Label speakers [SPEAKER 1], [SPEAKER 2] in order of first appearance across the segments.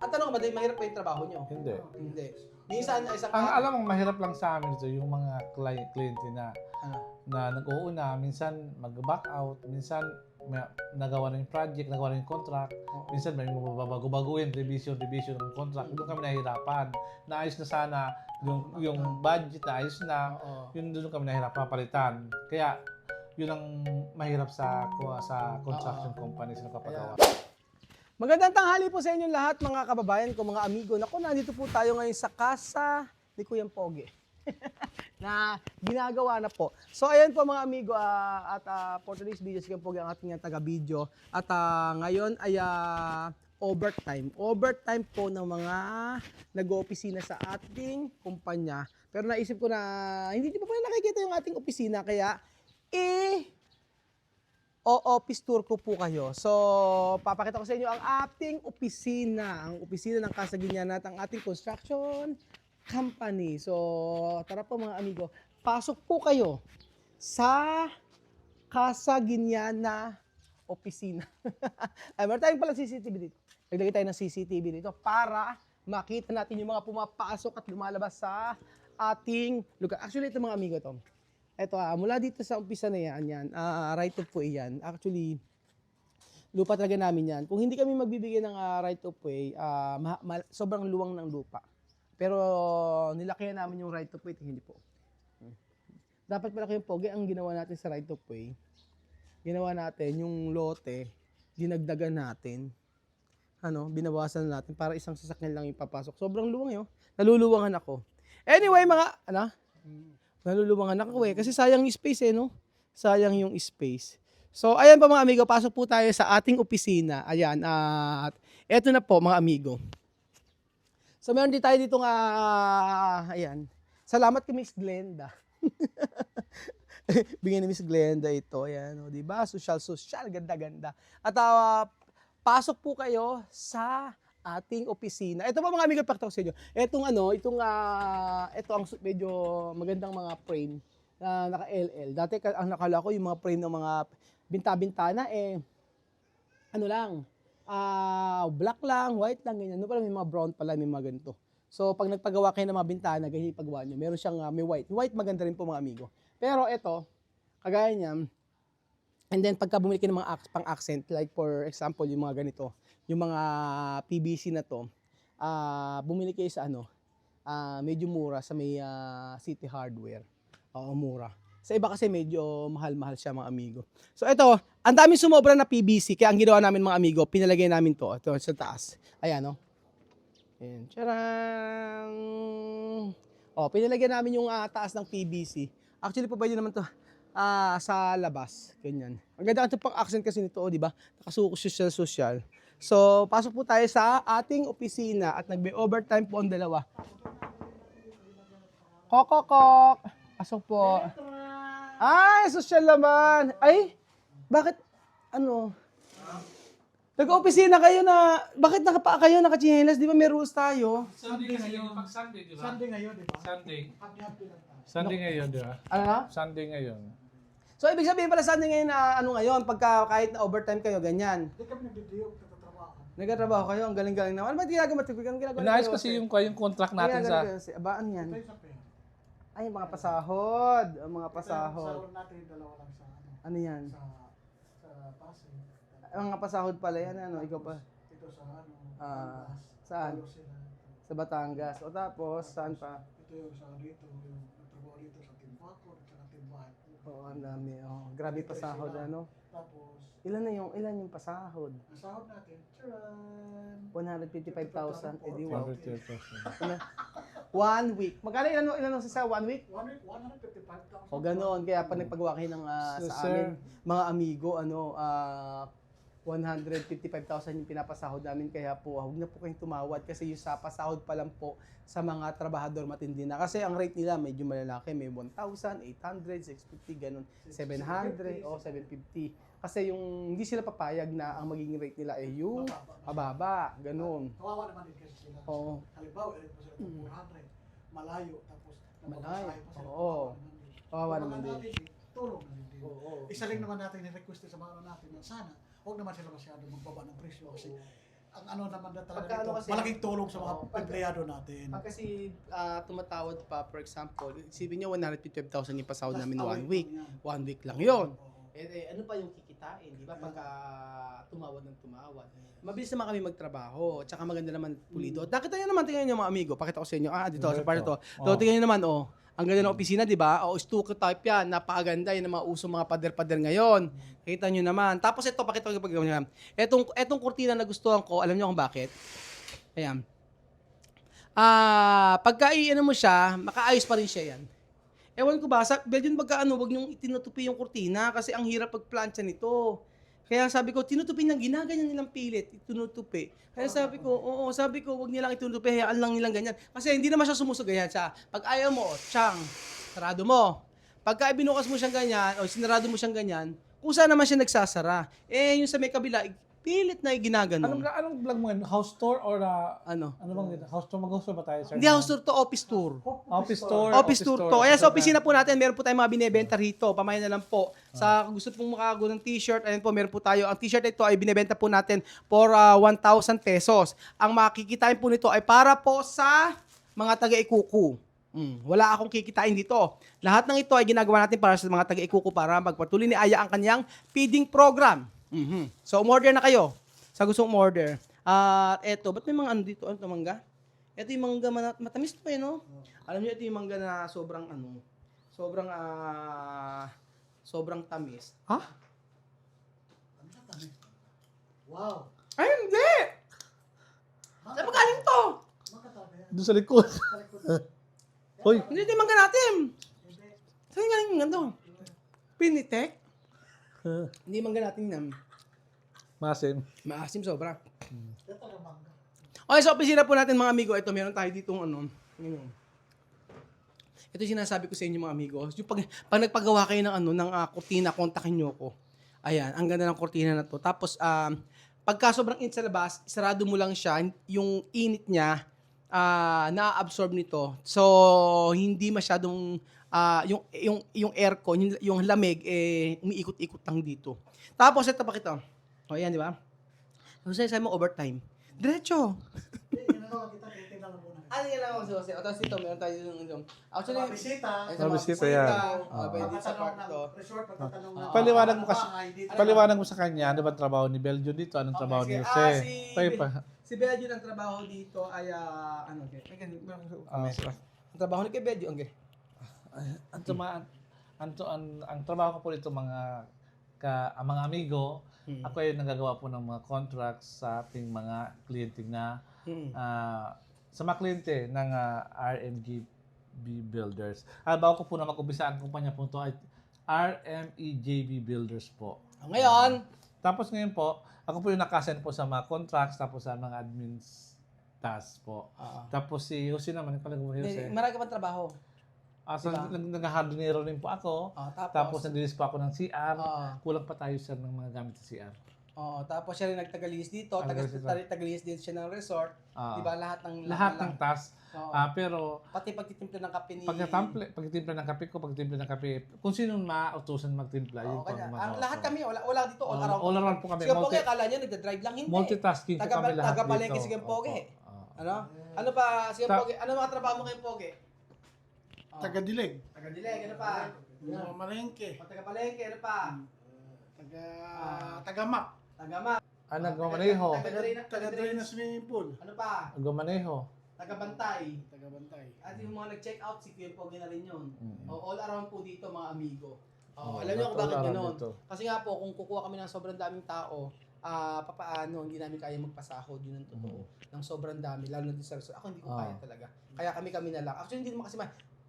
[SPEAKER 1] Ang tanong ko, madali mahirap pa yung trabaho nyo?
[SPEAKER 2] Hindi.
[SPEAKER 1] Hindi. Minsan, isang
[SPEAKER 2] Ang alam mong mahirap lang sa amin ito, yung mga kliyente na
[SPEAKER 1] ano?
[SPEAKER 2] nag-uuna, minsan mag-back out, minsan nagawa na yung project, nagawa na yung contract, minsan may mababago-baguhin, revision ng contract. Doon kami nahihirapan. Naayos na sana yung budget, naayos na, yun doon kami nahihirapan palitan. Kaya yun ang mahirap sa construction company sa nagpapagawa.
[SPEAKER 1] Magandang tanghali po sa inyong lahat mga kababayan ko, mga amigo. Naku, nandito po tayo ngayon sa casa ni Kuyang Pogi na ginagawa na po. So ayan po mga amigo, for today's video, si Kuyang Pogi ang ating taga-video. At ngayon ay overtime. Overtime po ng mga nag-oopisina sa ating kumpanya. Pero naisip ko na hindi pa pala nakikita yung ating opisina, kaya o-office tour ko po kayo. So, papakita ko sa inyo ang ating opisina. Ang opisina ng Casa Guiniana at ang ating construction company. So, tara po mga amigo. Pasok po kayo sa Casa Guiniana opisina. Ay, meron tayong pala CCTV dito. Naglagay tayo ng CCTV dito para makita natin yung mga pumapasok at lumalabas sa ating lugar. Actually, ito mga amigo to. Ito, mula dito sa umpisa na yan, right of way yan. Actually, lupa talaga namin yan. Kung hindi kami magbibigay ng right of way, sobrang luwang ng lupa. Pero nilakihan namin yung right of way, hindi po. Dapat pala kayong pogi, ang ginawa natin sa right of way, ginawa natin yung lote, dinagdagan natin, binawasan natin para isang sasakyan lang yung papasok. Sobrang luwang yun. Naluluwangan ako. Anyway, naluluwangan ako kasi sayang yung space no? Sayang yung space. So, ayan pa mga amigo, pasok po tayo sa ating opisina. Ayan, at eto na po mga amigo. So, meron din tayo dito ayan. Salamat kay Miss Glenda. Bigyan ni Miss Glenda ito, ayan, di ba? Social, ganda-ganda. At pasok po kayo sa ating opisina. Ito pa mga amigo, pakita ko sa inyo. Ito ang medyo magandang mga frame na naka-LL. Dati ang nakala ko yung mga frame ng mga binta-bintana black lang, white lang, ganyan. No, pala may mga brown pala, may mga ganito. So pag nagpagawa kayo ng mga bintana, ganyan yung paggawa nyo. Meron siyang may white. White maganda rin po mga amigo. Pero ito, kagaya niyan, and then pagka bumili kayo ng mga pang-accent, like for example, yung mga ganito, yung mga PVC na to, bumili kayo sa medyo mura sa may City Hardware. Oo, mura. Sa iba kasi medyo mahal-mahal siya mga amigo. So ito, ang daming sumobra na PVC, kaya ang ginawa namin mga amigo, pinalagay namin to, ito sa taas. Ayan, no? Ayan, tjarang! Pinalagyan namin yung taas ng PVC. Actually, pwede naman to sa labas, ganyan. Ang ganda ito pang accent kasi nito, di ba? Nakasuko social. So, pasok po tayo sa ating opisina at nagbe-overtime po ang dalawa. Kokokok! Pasok po. Ay, social naman! Ay, bakit, nag-opisina kayo bakit kayo naka-chinelas? Di ba may rules tayo?
[SPEAKER 2] Sunday ngayon. Pag Sunday, di ba?
[SPEAKER 3] Sunday ngayon, di ba?
[SPEAKER 2] Sunday.
[SPEAKER 3] Happy lang tayo.
[SPEAKER 2] Sunday ngayon, di ba?
[SPEAKER 1] Ano na?
[SPEAKER 2] Sunday ngayon.
[SPEAKER 1] So, ibig sabihin pala Sunday ngayon na ngayon, pagka kahit na overtime kayo, ganyan.
[SPEAKER 3] Hindi kami nagdidiyo, nagtatrabaho.
[SPEAKER 1] Nagtatrabaho kayo, ang galing-galing naman. Ano ba ginagawa?
[SPEAKER 2] Inaayos kasi yung contract natin sa...
[SPEAKER 1] Abaan yan?
[SPEAKER 3] Ito yung sa pera.
[SPEAKER 1] Ay, mga pasahod. Ang mga
[SPEAKER 3] Ito
[SPEAKER 1] pasahod.
[SPEAKER 3] yung natin, dalawa lang sa
[SPEAKER 1] Ano yan?
[SPEAKER 3] sa Pasig.
[SPEAKER 1] Ang mga pasahod pala yan, ikaw pa.
[SPEAKER 3] Ito sa
[SPEAKER 1] Ah,
[SPEAKER 3] Batangas.
[SPEAKER 1] saan?
[SPEAKER 3] Talo sila.
[SPEAKER 1] Sa Batangas. O tapos, saan pa?
[SPEAKER 3] Ito yung sa dito, yung nagtrabaho dito sa Timbakod, sa Timbahan.
[SPEAKER 1] Oo, ang dami. Grabe pasahod,
[SPEAKER 3] Tapos,
[SPEAKER 1] Ilan yung pasahod?
[SPEAKER 3] ang sahod natin, tcharan!
[SPEAKER 1] 155,000. Eh di wow.
[SPEAKER 2] 100,000.
[SPEAKER 1] 1 week. Magkano ilan sa 1 week?
[SPEAKER 3] 155,000.
[SPEAKER 1] O ganoon. Kaya pag nagpagawa kayo ng
[SPEAKER 2] So,
[SPEAKER 1] sa
[SPEAKER 2] sir,
[SPEAKER 1] amin, mga amigo, 155,000 yung pinapasahod namin. Kaya po, huwag na po kayong tumawad kasi yung sa pasahod pa lang po sa mga trabahador matindi na. Kasi ang rate nila medyo malalaki. May 1,000, 800, 650, ganun. 700 o 750. Kasi yung hindi sila papayag na ang magiging rate nila ay yung mababa. Ganun.
[SPEAKER 3] Kawawa naman din kasi sila.
[SPEAKER 1] Oo.
[SPEAKER 3] Halimbawa, ito sila 400. Malayo, tapos
[SPEAKER 1] Malayo.
[SPEAKER 3] nagpapasahe pa sila.
[SPEAKER 1] Oo. Kawawa naman din.
[SPEAKER 3] Tulong naman din.
[SPEAKER 1] Oo.
[SPEAKER 3] Isa lang naman natin ni-request sa mga natin na sana, huwag naman sila masyado magbaba ng presyo kasi ang ano naman na talaga
[SPEAKER 1] Pagka ano
[SPEAKER 3] ito,
[SPEAKER 1] kasi-
[SPEAKER 3] malaking tulong sa mga
[SPEAKER 1] Oo, pagka-
[SPEAKER 3] empleyado natin.
[SPEAKER 1] Pag kasi tumatawad pa, for example, isipin nyo 112,000 yung pasahod namin
[SPEAKER 3] Last
[SPEAKER 1] 1 week.
[SPEAKER 3] lang yan.
[SPEAKER 1] 1 week lang yun.
[SPEAKER 3] Oo.
[SPEAKER 1] Ano pa yung kikitain, di ba? Pagka tumawad ng tumawad. Mabilis naman kami magtrabaho, tsaka maganda naman pulido. Nakita nyo naman, tingnan nyo mga amigo, pakita ko sa inyo. Dito, sa part to. So, tingnan nyo naman, ang ganda ng opisina, di ba? Stucco type yan, napakaganda, yan ang mga usong mga pader-pader ngayon. Kita nyo naman. Tapos ito, pakita ko pag ganyan. Etong kurtina na gustuhan ko, alam nyo kung bakit? Ayan. Pagka i-ano mo siya, makaayos pa rin siya yan. Ewan ko ba, sa Belgian wag niyong itinutupi yung kurtina kasi ang hirap pagplansya nito. Kaya sabi ko, tinutupi nilang ginaganyan nilang pilit, itinutupi. Kaya sabi ko, wag nilang itinutupi, hayaan lang nilang ganyan. Kasi hindi naman siya sumusugayan siya. Pag ayaw mo, tiyang, sarado mo. Pagka ibinukas mo siyang ganyan, o sinarado mo siyang ganyan, kung saan naman siya nagsasara. Yung sa may kabila, pilit na ginaganon.
[SPEAKER 2] Anong vlog mo yun? House tour or
[SPEAKER 1] Ano?
[SPEAKER 2] ano bang house tour? Mag-house tour ba tayo, sir?
[SPEAKER 1] Hindi house tour to, office tour.
[SPEAKER 2] Office tour.
[SPEAKER 1] Office tour to. Kaya sa opisina po natin, meron po tayong mga binebenta rito. Pamayan na lang po. Sa gusto pong makagawa ng t-shirt, ayan po, meron po tayo. Ang t-shirt ito ay binebenta po natin for 1,000 pesos. Ang makikitain po nito ay para po sa mga taga-ikuku. Wala akong kikitain dito. Lahat ng ito ay ginagawa natin para sa mga taga-ikuku para magpatuloy ni Aya ang kanyang feeding program. So, umorder na kayo sa gustong umorder. Eto, ba't may mga ano dito? Ano ito, mangga? Ito yung mangga matamis to no? Alam niyo, ito yung mangga na sobrang sobrang tamis. Ha?
[SPEAKER 3] Wow.
[SPEAKER 1] Ay, hindi! Saan ba galing to?
[SPEAKER 2] Doon sa likod. Hoy.
[SPEAKER 1] Hindi ito yung mangga natin. Saan galing yung ganito? Pinitek? Hindi yung mangga natin yan.
[SPEAKER 2] Masim.
[SPEAKER 1] Maasim sobra.
[SPEAKER 3] Ito ang mangga.
[SPEAKER 1] Okay, sa opisina po natin mga amigo, ito meron tayo ditong ito yung sinasabi ko sa inyo mga amigo. Yung pag nagpagawa kayo ng ng kurtina, kontakin nyo ko. Ayan, ang ganda ng kurtina na to. Tapos pagka sobrang init sa labas, isarado mo lang siya, yung init niya na-absorb nito. So hindi masyadong yung aircon, yung lamig umiikot-ikot lang dito. Tapos ito pakita. O yan, di ba? Kasi sabi mo overtime. Diretso.
[SPEAKER 3] Yan ano, kita titingnan mo muna.
[SPEAKER 1] Ano yan lang ako sa Tapos dito, meron tayo yung actually,
[SPEAKER 3] Mga bisita.
[SPEAKER 2] Mga bisita yan.
[SPEAKER 1] Pwede sa
[SPEAKER 3] Pagtatanong
[SPEAKER 1] part
[SPEAKER 3] ng
[SPEAKER 1] to.
[SPEAKER 3] resort, pagtatanong ng
[SPEAKER 2] Paliwanag mo kasi-
[SPEAKER 3] bahay, dito.
[SPEAKER 2] Paliwanag mo sa kanya, ano ba ang trabaho ni Belgio dito? Anong trabaho ni Jose?
[SPEAKER 1] Si Belgio ang trabaho dito ay ang trabaho ni kay Belgio,
[SPEAKER 2] Ang trabaho ko po dito ang mga amigo, ako ay nagagawa po ng mga contracts sa ating mga kliyente na sa mga kliyente ng RMGB Builders. Bago ko po na mag-umpisa ang kumpanya po ito ay RMEJB Builders po.
[SPEAKER 1] Ngayon,
[SPEAKER 2] Tapos ngayon po, ako po yung nakasend po sa mga contracts tapos sa mga admins tasks po. Tapos si Jose naman, yung mo Jose.
[SPEAKER 1] marami ka pang trabaho.
[SPEAKER 2] Nag-hardinero rin po ako. Tapos nag-release pa ako ng CR. Kulang pa tayo sir ng mga gamit sa CR.
[SPEAKER 1] Tapos siya rin nagtagalis dito, tagalis din siya ng resort. Di ba lahat ng
[SPEAKER 2] task. Pero
[SPEAKER 1] pati pagtitimpla ng kape ni
[SPEAKER 2] pagtimpla ng kape ko, kung sino mautusan magtimpla, yun po ang
[SPEAKER 1] ang lahat kami wala dito all around.
[SPEAKER 2] All around po kami.
[SPEAKER 1] Sige Pogi, akala niyo nagda-drive lang hindi.
[SPEAKER 2] Multitasking po kami lahat dito.
[SPEAKER 1] Taga-palengke sige Pogi. Ano pa sige Pogi? Ano mga trabaho mo kay Pogi?
[SPEAKER 3] Taga-dilig.
[SPEAKER 1] Taga-dileg, ano pa?
[SPEAKER 3] Mga malengke.
[SPEAKER 1] Taga-palengke, ano pa?
[SPEAKER 3] Taga-map.
[SPEAKER 1] Taga-map.
[SPEAKER 2] Nagmamaneho.
[SPEAKER 3] Taga-drain na swimming pool.
[SPEAKER 1] Ano pa?
[SPEAKER 2] Nagmamaneho.
[SPEAKER 1] Taga-bantay.
[SPEAKER 3] Taga-bantay.
[SPEAKER 1] At yung mga nag-check out, si Kuya Pogi na rin yun.
[SPEAKER 2] Mm.
[SPEAKER 1] All around po dito mga amigo.
[SPEAKER 2] Oh,
[SPEAKER 1] Alam niyo kung bakit
[SPEAKER 2] all around
[SPEAKER 1] gano'n?
[SPEAKER 2] dito.
[SPEAKER 1] Kasi nga po, kung kukuha kami ng sobrang daming tao, papaano, hindi namin kaya magpasahod, yun ang totoo. Ng sobrang dami, lalo na sa resort. Ako hindi ko kaya talaga. Kaya kami na lang. Actually, hindi naman kasi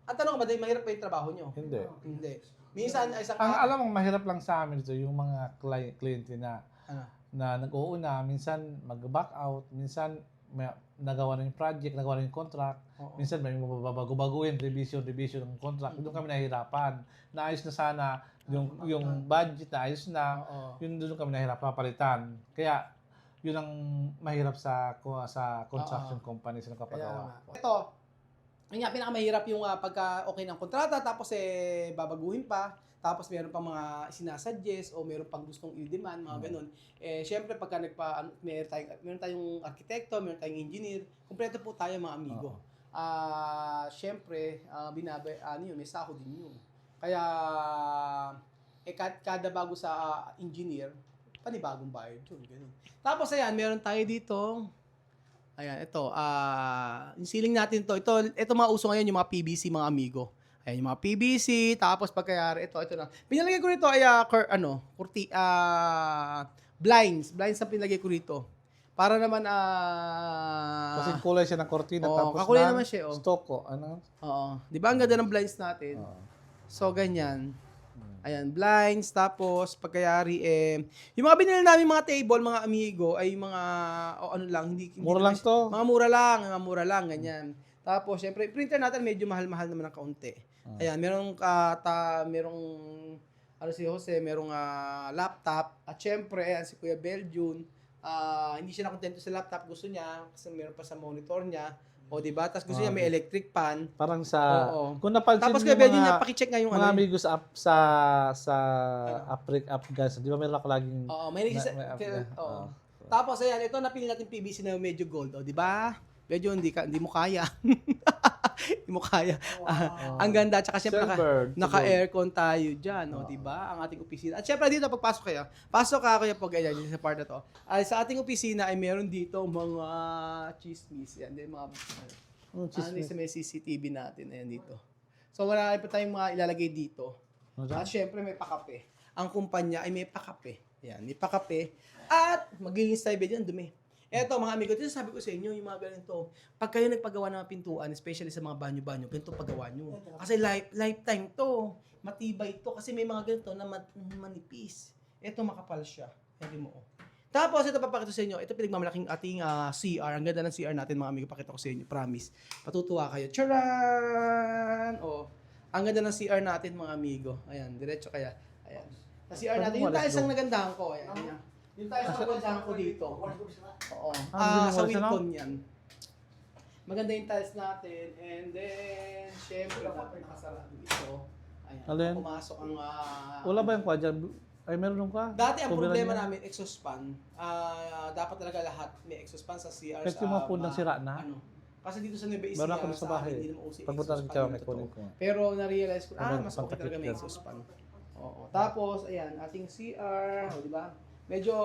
[SPEAKER 1] ang tanong ko ba, mahirap pa yung trabaho nyo?
[SPEAKER 2] Hindi.
[SPEAKER 1] Hindi. Minsan, ay isang
[SPEAKER 2] Alam mo, mahirap lang sa amin ito, yung mga kliyente na
[SPEAKER 1] Ano?
[SPEAKER 2] na nag-uuna, minsan mag-back out, minsan may nagawa na yung project, nagawa na yung contract, minsan may mababago-baguhin, revision ng contract. Doon kami nahihirapan. Naayos na sana yung budget, naayos na. Yun doon kami nahihirapan papalitan. Kaya yun ang mahirap sa construction company sa nagpapagawa.
[SPEAKER 1] Ito, Yun nga, pinakamahirap yung pagka okay ng kontrata, tapos babaguhin pa, tapos meron pang mga sinasuggest o meron pang gustong i-demand, mga ganun. Syempre, pagka meron tayong arkitekto, meron tayong engineer, kumpleto po tayo mga amigo. Syempre, may sahod din yun. Kaya, kada bago sa engineer, panibagong bayad yun, ganun. Tapos ayan, meron tayo dito. Ayan, ito. Yung ceiling natin to. Ito mga uso ngayon, yung mga PVC, mga amigo. Ayan, yung mga PVC. Tapos pagkayari, ito na. Pinalagay ko rito ay, blinds. Blinds ang pinalagay ko rito. Para naman,
[SPEAKER 2] Kasi kulay siya ng kortina,
[SPEAKER 1] Oo,
[SPEAKER 2] tapos
[SPEAKER 1] kakulay
[SPEAKER 2] ng
[SPEAKER 1] naman siya, oh.
[SPEAKER 2] stoko. Ano?
[SPEAKER 1] Oo. Di ba ang ganda ng blinds natin?
[SPEAKER 2] Oo.
[SPEAKER 1] So, ganyan. Ayan, blinds, tapos pagkayari, yung mga binili namin mga table, mga amigo, ay mga, hindi
[SPEAKER 2] Mura
[SPEAKER 1] naman
[SPEAKER 2] lang to.
[SPEAKER 1] mga mura lang, ganyan. Tapos, syempre, printer natin medyo mahal-mahal naman ng kaunti. Ayan, merong, si Jose, merong laptop, at syempre, ayan, si Kuya Beljun, hindi siya nakontento sa laptop, gusto niya, kasi meron pa sa monitor niya, o diba? Tapos gusto niya may electric fan.
[SPEAKER 2] Parang sa
[SPEAKER 1] Oo.
[SPEAKER 2] kung napansin
[SPEAKER 1] Tapos
[SPEAKER 2] niyo
[SPEAKER 1] Kuya Beljun
[SPEAKER 2] mga
[SPEAKER 1] niya, pakicheck nga yung
[SPEAKER 2] mga
[SPEAKER 1] ano.
[SPEAKER 2] amigos sa Afghanistan, di ba meron ako laging
[SPEAKER 1] Oo, may nagsis-
[SPEAKER 2] may app
[SPEAKER 1] kaya-
[SPEAKER 2] niya.
[SPEAKER 1] oo.
[SPEAKER 2] Oo.
[SPEAKER 1] Tapos ayan, ito napili natin PVC na medyo gold, di ba? Medyo hindi mo kaya. Hindi mo kaya. Ang ganda, tsaka syempre
[SPEAKER 2] Silver,
[SPEAKER 1] naka-aircon tayo diyan, di ba? Ang ating opisina. At syempre dito pagpasok kayo. Pasok ka kuya pag ayan dito sa part na to. Sa ating opisina ay meron dito mga chismis. Yan din mga sa may CCTV natin ayan dito. So wala pa tayong mga ilalagay dito. At syempre may pakape. Ang kumpanya ay may pakape. Yan, may pakape. At magiging tayo dyan, dumi. Eto mga amigo, ito sabi ko sa inyo, yung mga ganito. Pag kayo nagpagawa ng mga pintuan, especially sa mga banyo-banyo, ganito paggawa nyo. Kasi lifetime to. Matibay to. Kasi may mga ganito na manipis. Eto makapal siya. Hindi mo. Tapos ito papakita sa inyo. Ito pinagmamalaking ating CR. Ang ganda ng CR natin mga amigo. Pakita ko sa inyo. Promise. Patutuwa kayo. Charan! Ang ganda ng CR natin mga amigo. Ayan, diretso kaya. Ayan. Sa CR natin, yung tiles ang nagandahan ko. Ayan. Yung tiles ang nagandahan ko dito. Oo. Sa Wilcon yan. Maganda yung tiles natin. And then, syempre, nakasarado ito. Ayan.
[SPEAKER 2] Alin?
[SPEAKER 1] Pumasok ang...
[SPEAKER 2] Wala ba yung kwadyan? Ay, meron ka?
[SPEAKER 1] Dati ang
[SPEAKER 2] Tubiran
[SPEAKER 1] problema
[SPEAKER 2] niya?
[SPEAKER 1] namin, exhaust fan. Dapat talaga lahat may exhaust fan sa CR.
[SPEAKER 2] Kasi yung mga phone ng sira na?
[SPEAKER 1] Kasi dito sa Nueva Ecija,
[SPEAKER 2] Meron ako sa bahay.
[SPEAKER 1] hindi naman uso yung
[SPEAKER 2] Pagpunta
[SPEAKER 1] exhaust
[SPEAKER 2] rin ka,
[SPEAKER 1] fan
[SPEAKER 2] may
[SPEAKER 1] na totoo.
[SPEAKER 2] kunin ko.
[SPEAKER 1] Pero na-realize ko, mas okay
[SPEAKER 2] Pantakip
[SPEAKER 1] talaga may
[SPEAKER 2] yan.
[SPEAKER 1] exhaust fan. Oo. Tapos, ayan, ating CR, di ba? Medyo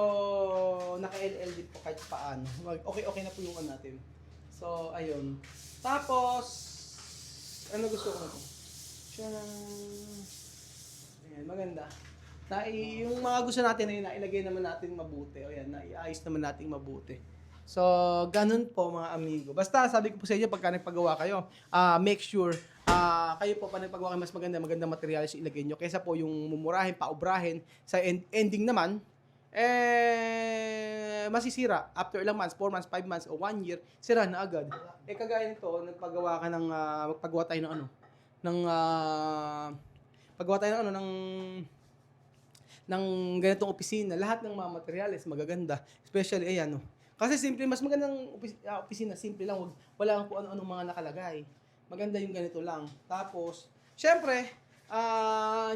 [SPEAKER 1] naka-LL din po kahit paano. Okay na po yung natin. So, ayun. Tapos, ano gusto ko na po? Ayan, maganda. Yung mga gusto natin ay nailagay naman natin mabuti. O yan, naiayos naman natin mabuti. So, ganun po mga amigo. Basta sabi ko po sa inyo, pagka nagpagawa kayo, make sure kayo po pa nagpagawa kayo mas magandang materials yung ilagay nyo. Kaysa po yung mumurahin, paubrahin. Sa ending naman, masisira. After ilang months, 4 months, 5 months, o 1 year, sira na agad. Kagaya nito, magpagawa tayo ng ng ganitong opisina, lahat ng mga materials magaganda. Especially, ayan, Kasi simple, mas magandang opisina, simple lang, wala kang kung ano-ano mga nakalagay. Maganda yung ganito lang. Tapos, syempre,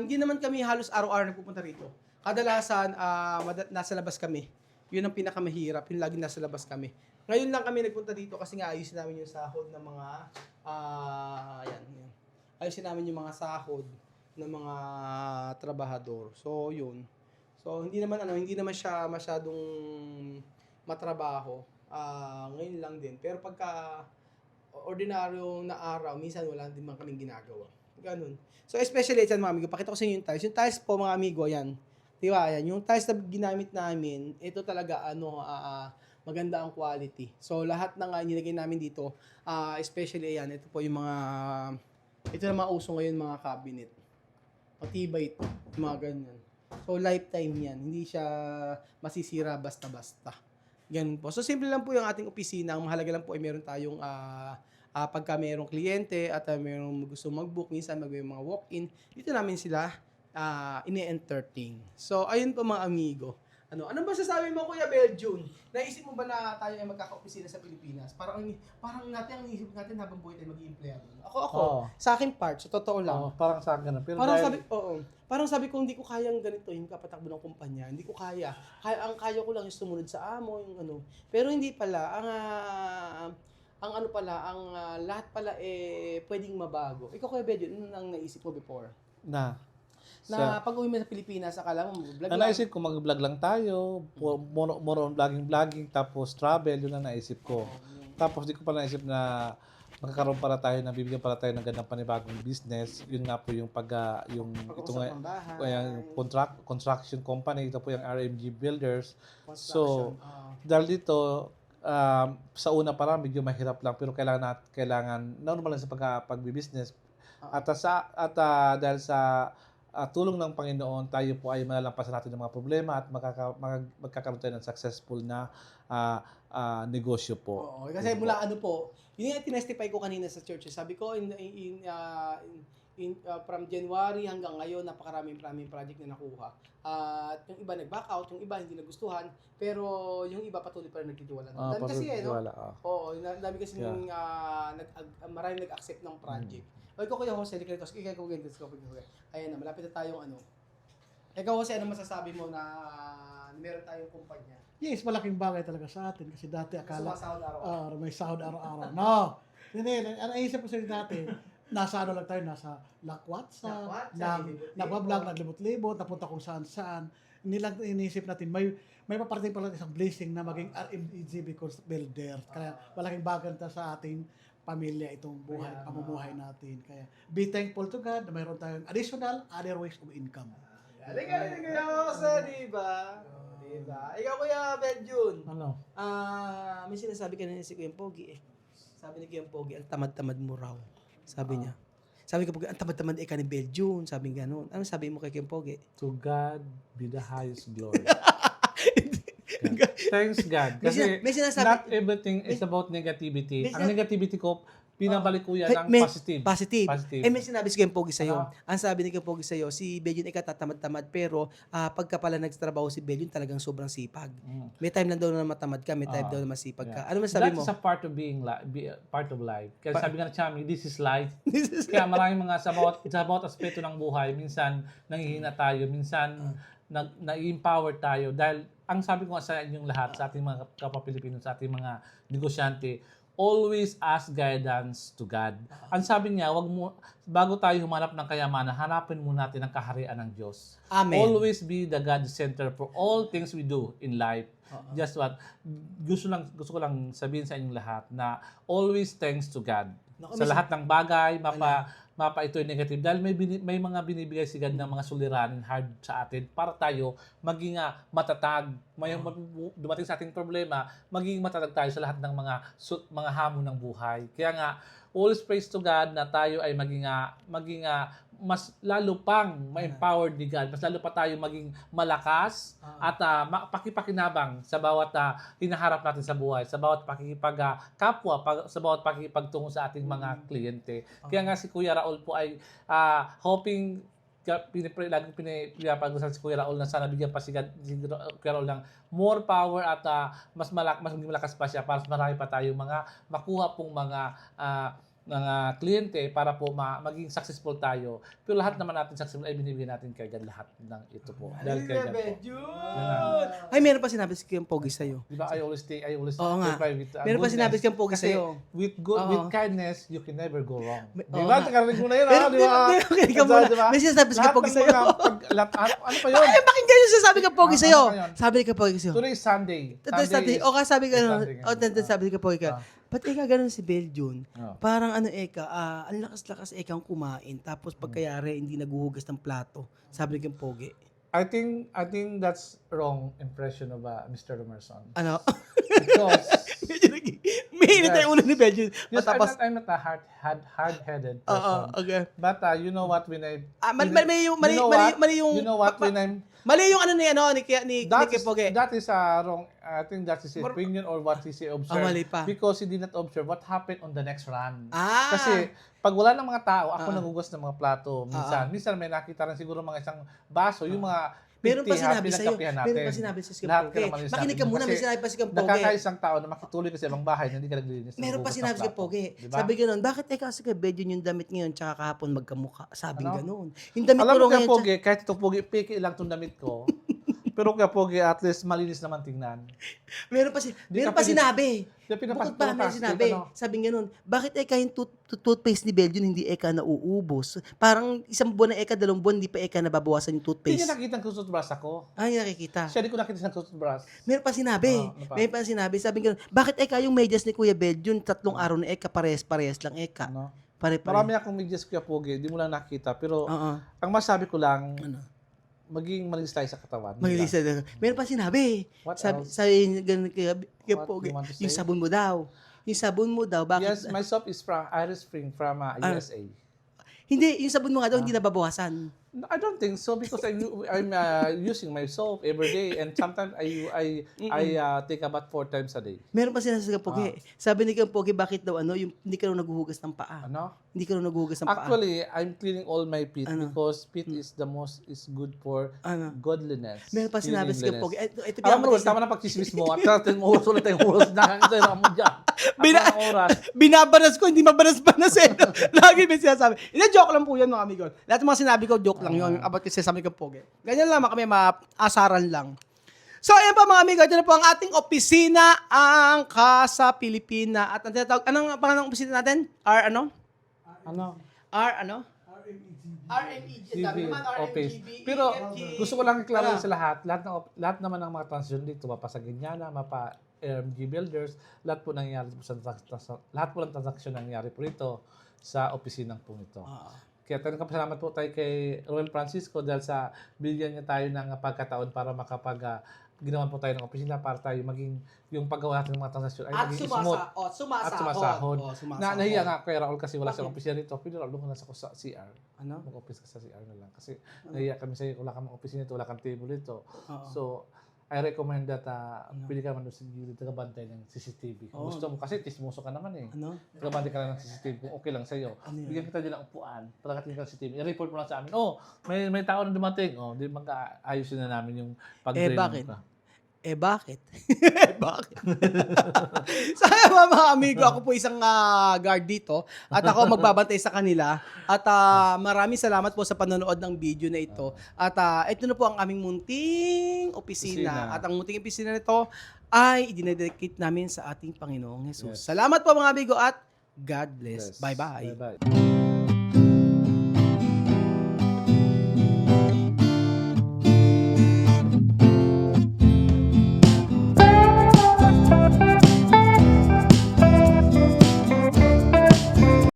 [SPEAKER 1] hindi naman kami halos araw-araw nagpupunta rito. Kadalasan, nasa labas kami. Yun ang pinakamahirap, yung lagi nasa labas kami. Ngayon lang kami nagpunta dito kasi nga ayusin namin yung sahod ng mga, ayan. Ayusin namin yung mga sahod ng mga trabahador. So, yun. So, hindi naman siya masyadong matrabaho. Ngayon lang din. Pero pagka ordinaryo na araw, minsan wala din man kaming ginagawa. Ganun. So, especially, mga amigo, pakita ko sa inyo yung tiles. Yung tiles po, mga amigo, yan. Diba, yan. Yung tiles na ginamit namin, ito talaga, maganda ang quality. So, lahat ng nilagay namin dito, especially, yan, ito po yung ito na mga uso ngayon, mga cabinet. Matibay ito, mga ganyan. So, lifetime yan. Hindi siya masisira basta-basta. Ganun po. So, simple lang po yung ating opisina. Ang mahalaga lang po ay meron tayong pagka mayroong kliyente at mayroong gusto mag-book, minsan may mga walk-in, dito namin sila ini-entertain. So, ayun po mga amigo. Ano ba sasabi mo, Kuya Belgium? Naisip mo ba na tayo ay magkaka-opisina sa Pilipinas? Parang natin ang isip natin habang buhay tayo maging empleyado. Ako,
[SPEAKER 2] Oo.
[SPEAKER 1] sa akin part, sa totoo lang.
[SPEAKER 2] Oo, parang sa akin. Pero
[SPEAKER 1] Parang
[SPEAKER 2] dahil,
[SPEAKER 1] parang sabi ko hindi ko kayang ganito yung kapatakbo ng kumpanya. Hindi ko kaya. Ang kaya ko lang is sumunod sa amo, yung ano. Pero hindi pala lahat pala pwedeng mabago. Ikaw, Kuya Belgium, ano nang naisip mo before? Na pag-uwi mo sa Pilipinas, akala mo vlog lang.
[SPEAKER 2] naisip ko mag-vlog lang tayo, more on vlogging, tapos travel, yun ang naisip ko. Tapos di ko pa naisip na magkakaroon para tayo, bibigyan para tayo ng gandang panibagong business. Yun nga po yung yung ito nga,
[SPEAKER 1] Pag-usap ng bahay.
[SPEAKER 2] yung construction company, ito po yung RMG Builders.
[SPEAKER 1] Construction,
[SPEAKER 2] So, dahil dito, sa una pa lang medyo mahirap lang, pero kailangan normal lang sa pagbi-business. At dahil sa tulong ng Panginoon, tayo po ay malalampasan natin ng mga problema at magkakaroon tayo ng successful na negosyo po.
[SPEAKER 1] Oo, kasi mula yun yung tinestify ko kanina sa church. Sabi ko, from January hanggang ngayon, napakaraming project na nakuha. At yung iba nag-back out, yung iba hindi nagustuhan, pero yung iba patuloy pa rin nagtitiwala. Dami kasi Oo, dami kasi maraming nag-accept ng project. O ikaw, Kuya Jose, ayan na, malapit na tayong Ikaw, Jose, ano masasabi mo na meron tayong kumpanya?
[SPEAKER 3] Yes, malaking bagay talaga sa atin kasi dati akala
[SPEAKER 1] Sumasahod araw-araw.
[SPEAKER 3] may sahod araw-araw. No. Hindi, ang naisip ko sa dati, nasa lang tayo, nasa Lakwatsa, nagbablog, naglibot-libot, napunta kung saan-saan. Iniisip natin, may paparating pala isang blessing na maging RMGB builder. Kaya malaking bagay sa ating pamilya itong pamumuhay natin. Kaya be thankful to God na mayroon tayong additional other ways of income.
[SPEAKER 1] Galing, Kuya Jose, diba? Ikaw, Kuya Belgium.
[SPEAKER 2] Ano?
[SPEAKER 1] May sinasabi kanina si Kuya Pogi Sabi ni Kuya Pogi, ang tamad-tamad mo raw. Sabi niya. Sabi ko, ang tamad-tamad ka ni Belgium. Sabi nga noon. Ano sabi mo kay Kuya Pogi?
[SPEAKER 2] To God be the highest glory. Thanks God. Kasi
[SPEAKER 1] may sinasabi,
[SPEAKER 2] not everything is about negativity. Ang negativity ko, pinabalik ko yan ng positive.
[SPEAKER 1] May sinabi si Kuya Pogi sa'yo.
[SPEAKER 2] Ano?
[SPEAKER 1] Ang sabi ni Kuya Pogi sa'yo, si Belgium tatamad-tamad, pero pagka pala nagtatrabaho si Belgium, talagang sobrang sipag. May time lang daw na matamad ka, may time daw na masipag ka. Ano masabi mo?
[SPEAKER 2] That's a part of being part of life. Kaya sabi nga na Chami, this is life. Kaya maraming mga sa bawat aspeto ng buhay, minsan nangihina tayo, minsan na-empower tayo. Dahil ang sabi ko nga sa inyong lahat, sa ating mga kapwa-Pilipino, sa ating mga negosyante, always ask guidance to God. Ang sabi niya, bago tayo humanap ng kayamanan, hanapin muna natin ang kaharian ng Diyos.
[SPEAKER 1] Amen.
[SPEAKER 2] Always be the God center for all things we do in life. Just what gusto ko lang sabihin sa inyong lahat na always thanks to God. Sa lahat ng bagay, mapa ito yung negative. Dahil may mga binibigay si God ng mga suliranin hard sa atin para tayo maging matatag. May dumating sa ating problema, maging matatag tayo sa lahat ng mga hamon ng buhay. Kaya nga, always praise to God na tayo ay maging mas lalo pang ma-empowered ni God. Mas lalo pa tayo maging malakas at pakipakinabang sa bawat hinaharap natin sa buhay, sa bawat pakikipagkapwa, sa bawat pakikipagtungo sa ating mga kliyente. Kaya nga si Kuya Raul po ay hoping, laging pinapag-usapan si Kuya Raul na sana bigyan pa si Kuya Raul ng more power at mas maging malakas pa siya para marami pa tayo makuha pong mga kliyente para po maging successful tayo. Pero lahat naman natin successful ay binibigyan natin kay God lahat ng ito po. Dahil kay God po.
[SPEAKER 1] Ay, meron pa sinabi si Kuya Pogi sa'yo.
[SPEAKER 2] Diba, I always
[SPEAKER 1] Oo nga.
[SPEAKER 2] try with
[SPEAKER 1] Meron pa sinabi si Kuya Pogi
[SPEAKER 2] Kasi
[SPEAKER 1] sa'yo.
[SPEAKER 2] with kindness, you can never go wrong.
[SPEAKER 1] Oo
[SPEAKER 2] Diba?
[SPEAKER 1] nga.
[SPEAKER 2] Nakarinig mo na yun,
[SPEAKER 1] Pero,
[SPEAKER 2] di ba? Diba?
[SPEAKER 1] may sinasabi si Kuya Pogi sa'yo.
[SPEAKER 2] Ano pa yun?
[SPEAKER 1] Ay, bakinggan yung sinasabi ni Kuya Pogi sa'yo.
[SPEAKER 2] Ano pa yun?
[SPEAKER 1] Sabi ni Kuya Pogi sa'yo.
[SPEAKER 2] Today is Sunday.
[SPEAKER 1] Sunday. O ka sabi ka, sabi ni Kuya Pogi ka,
[SPEAKER 2] Ah.
[SPEAKER 1] ba't ganun si Belgium?
[SPEAKER 2] Ah.
[SPEAKER 1] Parang ang lakas-lakas ang kumain, tapos pagkayari, hindi naguhugas ng plato. Sabi ni Kuya Pogi.
[SPEAKER 2] I think that's wrong impression of Mr. Romerson.
[SPEAKER 1] Ano?
[SPEAKER 2] Because
[SPEAKER 1] May init tayo ulo ni Belgium.
[SPEAKER 2] yes,
[SPEAKER 1] Matapos,
[SPEAKER 2] I'm not a hard-headed person.
[SPEAKER 1] okay.
[SPEAKER 2] But you know what, when I...
[SPEAKER 1] Mali yung
[SPEAKER 2] You know what, when I'm...
[SPEAKER 1] mali yung ni Kuya Pogi.
[SPEAKER 2] That is wrong. I think that is his opinion or what he observed.
[SPEAKER 1] Mali pa.
[SPEAKER 2] Because he did not observe what happened on the next run.
[SPEAKER 1] Ah.
[SPEAKER 2] Kasi pag wala ng mga tao, ako nagugas ng mga plato. Minsan may nakita rin siguro mga isang baso, yung mga
[SPEAKER 1] Meron pa sinabi sa'yo.
[SPEAKER 2] pinagkapihan
[SPEAKER 1] Meron
[SPEAKER 2] natin.
[SPEAKER 1] pa sinabi sa Sikam
[SPEAKER 2] Lahat
[SPEAKER 1] Pogi.
[SPEAKER 2] ka naman yung
[SPEAKER 1] Makinig
[SPEAKER 2] sabi
[SPEAKER 1] ka
[SPEAKER 2] mo.
[SPEAKER 1] muna, may
[SPEAKER 2] Kasi
[SPEAKER 1] sinabi pa si Sikam Pogi.
[SPEAKER 2] Nakakaisang taon na makituloy ka sa ibang bahay na hindi ka naglilinis.
[SPEAKER 1] Meron pa
[SPEAKER 2] nagugas
[SPEAKER 1] sinabi
[SPEAKER 2] ng
[SPEAKER 1] si Sikam
[SPEAKER 2] plato.
[SPEAKER 1] Pogi.
[SPEAKER 2] Diba?
[SPEAKER 1] Sabi gano'n, bakit kasi kay Bedyon yung damit ngayon tsaka kahapon magkamukha? Sabing
[SPEAKER 2] Ano?
[SPEAKER 1] gano'n. Yung damit
[SPEAKER 2] Alam
[SPEAKER 1] mo
[SPEAKER 2] mo
[SPEAKER 1] raw
[SPEAKER 2] kaya
[SPEAKER 1] ngayon,
[SPEAKER 2] Pogi, kahit ito Pogi, peke lang itong damit ko. Pero kaya Pogi, at least malinis naman tingnan.
[SPEAKER 1] meron pa, meron pa
[SPEAKER 2] pwede-
[SPEAKER 1] sinabi.
[SPEAKER 2] Di
[SPEAKER 1] Bukod pa, meron sinabi. Sabi gano'n, bakit yung toothpaste ni Belgian hindi nauubos? Parang isang buwan na 2 buwan, hindi pa nababawasan yung
[SPEAKER 2] Hindi niya
[SPEAKER 1] toothpaste.
[SPEAKER 2] nakita ang toothbrush ako.
[SPEAKER 1] Ay, nakikita.
[SPEAKER 2] Siya di ko nakita ng toothbrush.
[SPEAKER 1] Meron pa sinabi.
[SPEAKER 2] Ano pa?
[SPEAKER 1] Meron pa sinabi. Sabi gano'n, bakit yung medyas ni Kuya Belgian, 3 araw na parehas-parehas lang
[SPEAKER 2] Ano?
[SPEAKER 1] Pare-pare.
[SPEAKER 2] Marami akong medyas kuya Pogi, di mo lang nakita. Pero
[SPEAKER 1] Oo.
[SPEAKER 2] ang masabi ko lang,
[SPEAKER 1] Ano?
[SPEAKER 2] maging malinis tayo sa katawan.
[SPEAKER 1] Maglisa na. Meron pa sinabi.
[SPEAKER 2] What
[SPEAKER 1] Sabi,
[SPEAKER 2] else?
[SPEAKER 1] sabi ganun kaya
[SPEAKER 2] What
[SPEAKER 1] Pogi,
[SPEAKER 2] you want to
[SPEAKER 1] yung
[SPEAKER 2] say?
[SPEAKER 1] sabon mo daw. Yung sabon mo daw, bakit?
[SPEAKER 2] Yes, my soap is from Iris Spring from USA.
[SPEAKER 1] Hindi, yung sabon mo nga daw, hindi nababawasan.
[SPEAKER 2] No, I don't think so because I'm using my soap every day and sometimes I take a bath 4 times a day.
[SPEAKER 1] Meron pa sinasabi sa Pogi. Sabi ni Kang Pogi, bakit daw yung hindi ka raw naghuhugas ng paa?
[SPEAKER 2] Ano?
[SPEAKER 1] Hindi ka raw naghuhugas ng paa.
[SPEAKER 2] Actually, I'm cleaning all my feet
[SPEAKER 1] Ano?
[SPEAKER 2] because feet is good for
[SPEAKER 1] Ano?
[SPEAKER 2] godliness.
[SPEAKER 1] Meron pa sinabi sa Kang Pogi.
[SPEAKER 2] Cleanliness.
[SPEAKER 1] Ito
[SPEAKER 2] Alam mo, tama na pagchismis mo. At natin mo ulit tayong uros na ito yung mo dyan.
[SPEAKER 1] Bina-
[SPEAKER 2] Ako ang oras.
[SPEAKER 1] Binabanas ko, hindi mabanas-banas eh. Lagi may sinasabi. Hindi, joke lang po yan mga amigo. Lahat ng mga sinabi ko, joke lang yun. About kasi sabi ko Pogi. Ganyan lang kami, maasaran lang. So, ayan pa mga amigo. Ito na po ang ating opisina, ang Casa Pilipina. At ang tinatawag, anong pangalan ng opisina natin?
[SPEAKER 2] Ano?
[SPEAKER 1] RMEG.
[SPEAKER 2] TV office. Pero gusto ko lang i-clarify sa lahat naman ng mga transaksyon dito, mapa-Saginyana, mapa-RMG Builders, lahat po nangyayari po lahat po ng transaksyon nangyayari po rito sa opisinang po ito. Kaya salamat po tayo kay Roel Francisco dahil sa bigyan niya tayo ng pagkataon para ginawan po tayo ng opisina para tayo maging yung paggawa natin ng mga transaksyon ay maging smooth at sumasahod. Nahiya nga kay Raul kasi wala siyang opisina rito. Pero Raul, doon na sa CR.
[SPEAKER 1] Ano?
[SPEAKER 2] Mag-office ka sa CR na lang. Kasi nahiya kami sa'yo, wala kang opisina dito, wala kang table dito.
[SPEAKER 1] Oo.
[SPEAKER 2] So, I recommend that pwede ka naman doon sa gilid, tagabantay ng CCTV. Kung gusto mo, kasi tismoso ka naman eh.
[SPEAKER 1] Ano?
[SPEAKER 2] Tagabantay ka lang ng CCTV kung okay lang sa'yo.
[SPEAKER 1] Ano yun?
[SPEAKER 2] Bigyan kita nilang upuan, pagkakatingin ka ng CCTV. I-report mo lang sa amin, may tao na dumating. Di mag-aayusin na namin yung pag-training
[SPEAKER 1] bakit?
[SPEAKER 2] ka.
[SPEAKER 1] Bakit? Bakit? So, mga amigo, ako po isang guard dito at ako magbabantay sa kanila at maraming salamat po sa panonood ng video na ito at ito na po ang aming munting opisina at ang munting opisina nito ay idinededicate namin sa ating Panginoong Jesus.
[SPEAKER 2] Yes.
[SPEAKER 1] Salamat po mga amigo at God bless. Bye-bye.
[SPEAKER 2] Bye-bye.